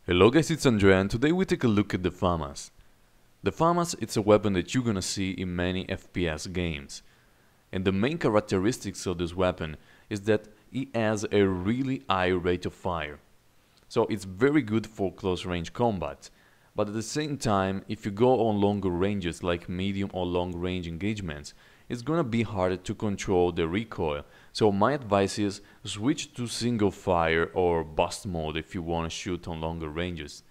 Hello guys, it's Andrea and today we take a look at the Famas. The Famas, it's a weapon that you're gonna see in many FPS games. And the main characteristics of this weapon is that it has a really high rate of fire. So it's very good for close range combat. But at the same time, if you go on longer ranges like medium or long range engagements, it's gonna be harder to control the recoil. So my advice is switch to single fire or burst mode if you wanna shoot on longer ranges.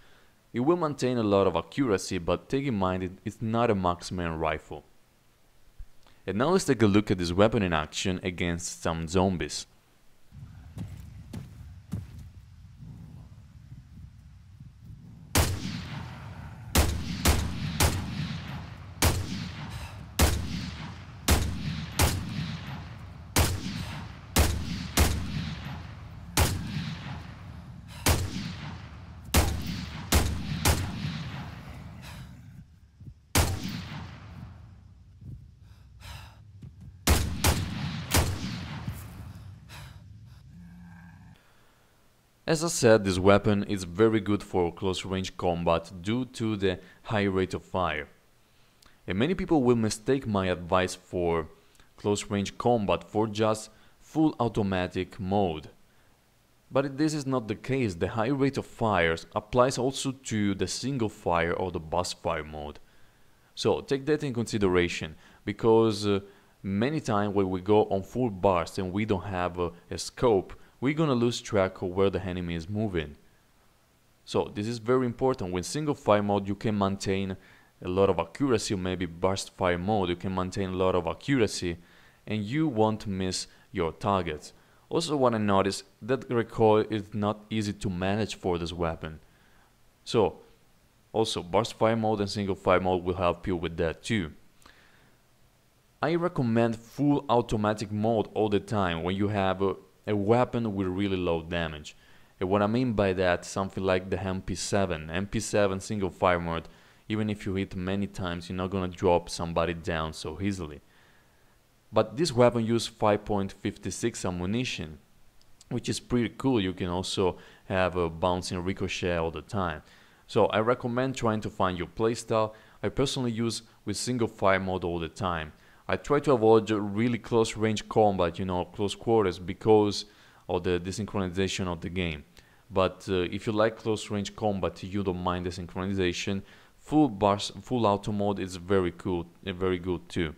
It will maintain a lot of accuracy, but take in mind it's not a marksman rifle. And now let's take a look at this weapon in action against some zombies. As I said, this weapon is very good for close range combat due to the high rate of fire. And many people will mistake my advice for close range combat for just full automatic mode. But this is not the case. The high rate of fire applies also to the single fire or the burst fire mode. So take that in consideration, because many times when we go on full burst and we don't have a scope, we're gonna lose track of where the enemy is moving. So this is very important. With single fire mode you can maintain a lot of accuracy, or maybe burst fire mode you can maintain a lot of accuracy and you won't miss your targets. Also what I noticed, that recoil is not easy to manage for this weapon. So also burst fire mode and single fire mode will help you with that too. I recommend full automatic mode all the time when you have a weapon with really low damage. And what I mean by that, something like the MP7. MP7 single fire mode, even if you hit many times, you're not gonna drop somebody down so easily. But this weapon uses 5.56 ammunition, which is pretty cool. You can also have a bouncing ricochet all the time. So I recommend trying to find your playstyle. I personally use with single fire mode all the time. I try to avoid really close range combat, close quarters, because of the desynchronization of the game. But if you like close range combat, you don't mind the synchronization, full auto mode is very cool and very good too.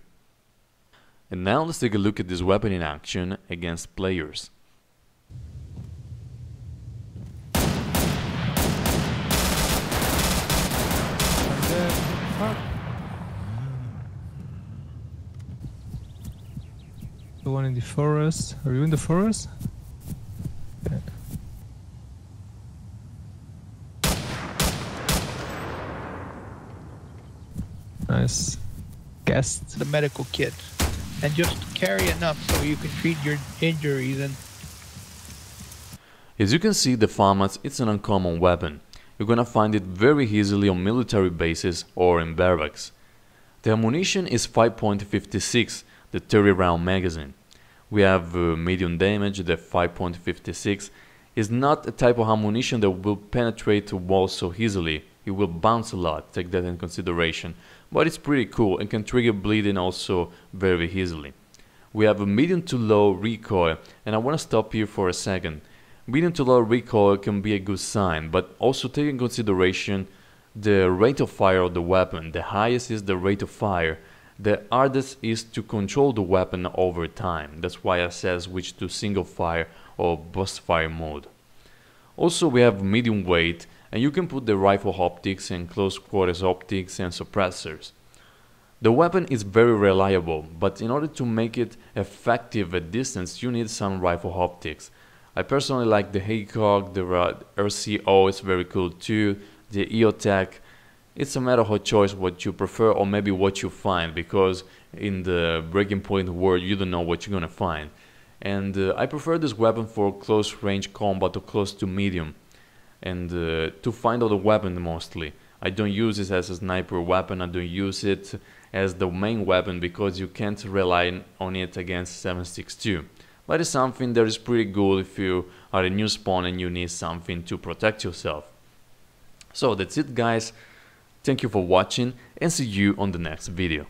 And now let's take a look at this weapon in action against players. The one in the forest. Are you in the forest? Okay. Nice. Guest. The medical kit, and just carry enough so you can treat your injuries. And as you can see, the Famas, it's an uncommon weapon. You're gonna find it very easily on military bases or in barracks. The ammunition is 5.56, the 30 round magazine. We have medium damage. The 5.56 is not a type of ammunition that will penetrate walls so easily. It will bounce a lot, take that in consideration. But it's pretty cool and can trigger bleeding also very easily. We have a medium to low recoil, and I want to stop here for a second. Medium to low recoil can be a good sign, but also take in consideration the rate of fire of the weapon. The highest is the rate of fire. The hardest is to control the weapon over time. That's why I said switch to single fire or burst fire mode. Also we have medium weight, and you can put the rifle optics and close quarters optics and suppressors. The weapon is very reliable, but in order to make it effective at distance you need some rifle optics. I personally like the ACOG, the RCO is very cool too, the EOTech. It's a matter of choice what you prefer, or maybe what you find, because in the breaking point world you don't know what you're gonna find. And I prefer this weapon for close range combat or close to medium, and to find other weapon mostly. I don't use it as a sniper weapon, I don't use it as the main weapon because you can't rely on it against 7.62. But it's something that is pretty good if you are a new spawn and you need something to protect yourself. So that's it guys, thank you for watching and see you on the next video.